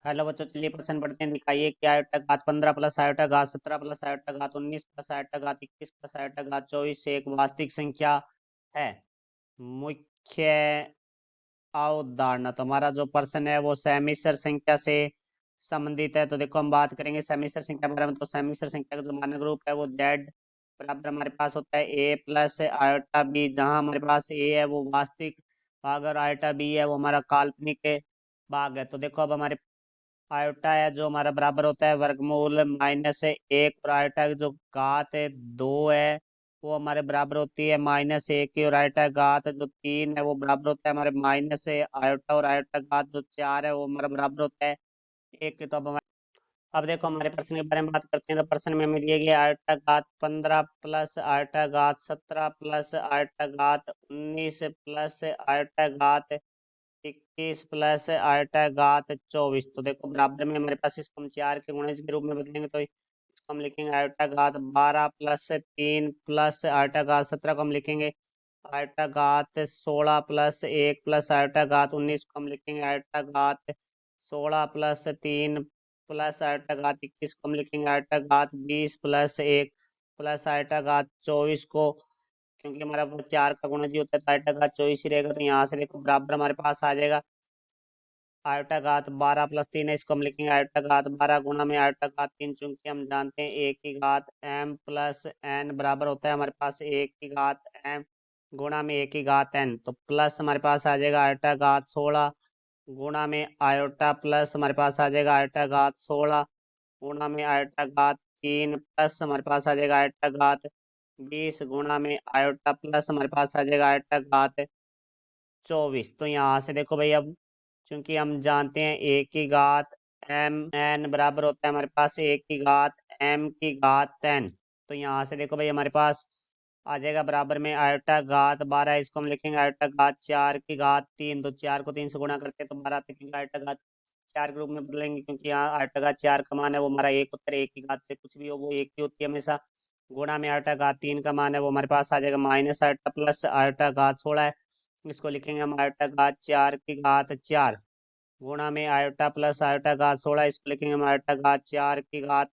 Hello बच्चों, चलिए प्रश्न पढ़ते हैं। दिखाइए कि आयोटा घात 15 प्लस आयोटा घात 17 प्लस आयोटा घात 19 प्लस आयोटा घात 21 प्लस आयोटा घात 24 से एक वास्तविक संख्या है। मुख्य अवधारणा। तो हमारा जो प्रश्न है वो समिश्र संख्या से संबंधित है। तो देखो हम बात करेंगे समिश्र संख्या के बारे में। तो समिश्र संख्या का जो मानक रूप है वो जेड बराबर हमारे पास होता है ए प्लस आयोटा बी, जहाँ हमारे पास ए है वो वास्तविक भाग और आयोटा बी है वो हमारा काल्पनिक भाग है। तो देखो अब हमारे आयोटा है जो हमारा बराबर होता है वर्गमूल माइनस एक, और आयोटा की जो घात है 2 है वो हमारे बराबर होती है माइनस एक की, और आयोटा घात जो 3 है वो बराबर होता है हमारे माइनस आयोटा, और आयोटा घात जो 4 है वो हमारा बराबर होता है एक। तो अब देखो हमारे प्रश्न के बारे में बात करते हैं। तो प्रश्न में हमें दिए गए आयोटा घात 15 प्लस आयोटा घात 17 प्लस आयोटा घात 19 प्लस आयोटा घात 21 प्लस आयोटा घात 24। तो देखो बराबर में हमारे पास इसको हम 4 के गुणज के रूप में बदलेंगे। तो इसको हम लिखेंगे आयोटा घात 12 प्लस 3 प्लस आयोटा घात 17 को हम लिखेंगे आयोटा घात 16 प्लस 1 प्लस आयोटा घात 19 को हम लिखेंगे आयोटा घात 16 प्लस 3 प्लस आयोटा घात 21 को हम लिखेंगे आयोटा घात 20 प्लस 1 प्लस आयोटा घात 24 को, क्योंकि हमारा वो 4 का गुणज ही होता है तो आयोटा घात 24 ही रहेगा। तो यहाँ से देखो बराबर हमारे पास आ जाएगा आयोटा घात 12 प्लस 3 है, इसको हम लिखेंगे आयोटा घात 12 गुणा में आयोटा घात 3, चूंकि हम जानते हैं एक की घात m प्लस n बराबर होता है हमारे पास एक की घात m गुणा में एक की घात n। तो प्लस हमारे पास आ जाएगा आयोटा घात 16 गुणा में आयोटा, प्लस हमारे पास आ जाएगा आयोटा घात 16 गुणा में आयोटा घात 3, प्लस हमारे पास आ जाएगा आयोटा घात 20 गुणा में आयोटा, प्लस हमारे पास आ जाएगा आयोटा घात 24। तो यहाँ से देखो भाई, अब क्योंकि हम जानते हैं एक की घात एम एन बराबर होता है हमारे पास एक की घात एम की घात एन। तो यहाँ से देखो भाई हमारे पास आ जाएगा बराबर में आयोटा घात 12, इसको हम लिखेंगे आयोटा घात 4 की घात 3। तो 4 को 3 से गुणा करते हैं तो 12 तक आयोटा घात 4 के रूप में बदलेंगे, क्योंकि यहाँ आयोटा घात 4 का मान है वो हमारा एक उत्तर, एक की घात से कुछ भी हो वो एक ही होती है हमेशा। गुणा में आयोटा घात 3 का मान है वो हमारे पास आ जाएगा माइनस आयोटा प्लस आयोटा घात 16 है, इसको लिखेंगे हम आयोटा घात 4 की घात 4 गुणा में आयोटा प्लस आयोटा घात 16, इसको लिखेंगे हम आयोटा घात 4 की घात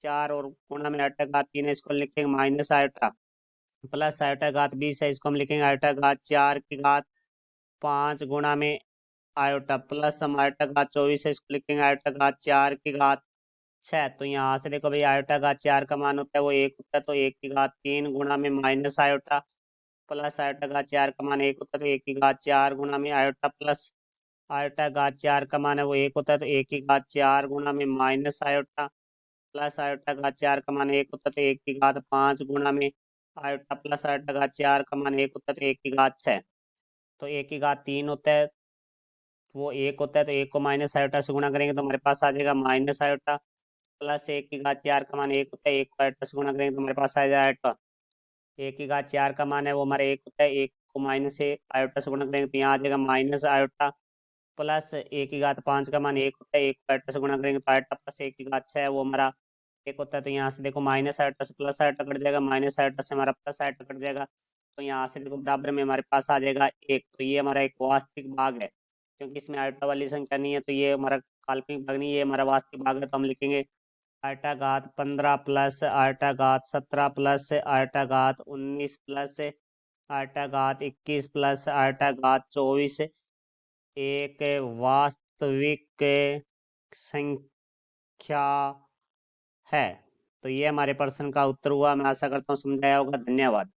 4, और गुणा में आयोटा घात 3 है, इसको लिखेंगे माइनस आयोटा प्लस आयोटा घात 20 है, इसको हम लिखेंगे आयोटा घात 4 की घात 5 गुणा में आयोटा, प्लस हम आयोटा घात 24 है, इसको लिखेंगे आयोटा घात 4 की घात 6। तो यहाँ से देखो भाई आयोटा घात 4 का मान होता है वो एक होता है, तो एक की घात 3 गुणा में माइनस आयोटा प्लस आयोटा घात 4 का मान एक होता है, तो एक की घात 4 गुणा में आयोटा, प्लस आयोटा घात 4 का मान है वो एक होता है, तो एक की घात 4 गुणा में माइनस आयोटा प्लस आयोटा घात 4 का मान एक होता है, तो एक की घात 5 गुणा में आयोटा प्लस आयोटा घात 4 का मान एक होता है, तो एक की घात 6। तो एक की घात 3 होता है वो एक होता है, तो एक को माइनस आयोटा से गुणा करेंगे तो हमारे पास आ जाएगा माइनस आयोटा, प्लस एक की घात 4 का मान एक होता है, एक को आयोटा से गुणा करेंगे तो हमारे पास आ जाएगा आयोटा। एक की घात 4 का मान है वो हमारा एक होता है, एक को माइनस से आयोटा से गुणा करेंगे तो यहाँ आ जाएगा माइनस आयोटा, प्लस एक की घात 5 का मान एक होता है, एक को आयोटा से गुणा करेंगे तो आयोटा, प्लस एक की घात 6 है वो हमारा एक होता है। तो यहाँ से देखो माइनस आयोटा से प्लस आयोटा कट जाएगा, माइनस आयोटा से हमारा प्लस आयोटा कट जाएगा, तो यहाँ से देखो बराबर में हमारे पास आ जाएगा एक। तो ये हमारा एक वास्तविक भाग है, क्योंकि इसमें आयोटा वाली संख्या नहीं है, तो ये हमारा काल्पनिक भाग नहीं, ये हमारा वास्तविक भाग है। तो हम लिखेंगे आयोटा घात 15 प्लस आयोटा घात 17 प्लस आयोटा घात 19 प्लस आयोटा घात 21 प्लस आयोटा घात 24 एक वास्तविक संख्या है। तो ये हमारे प्रश्न का उत्तर हुआ। मैं आशा करता हूँ समझाया होगा। धन्यवाद।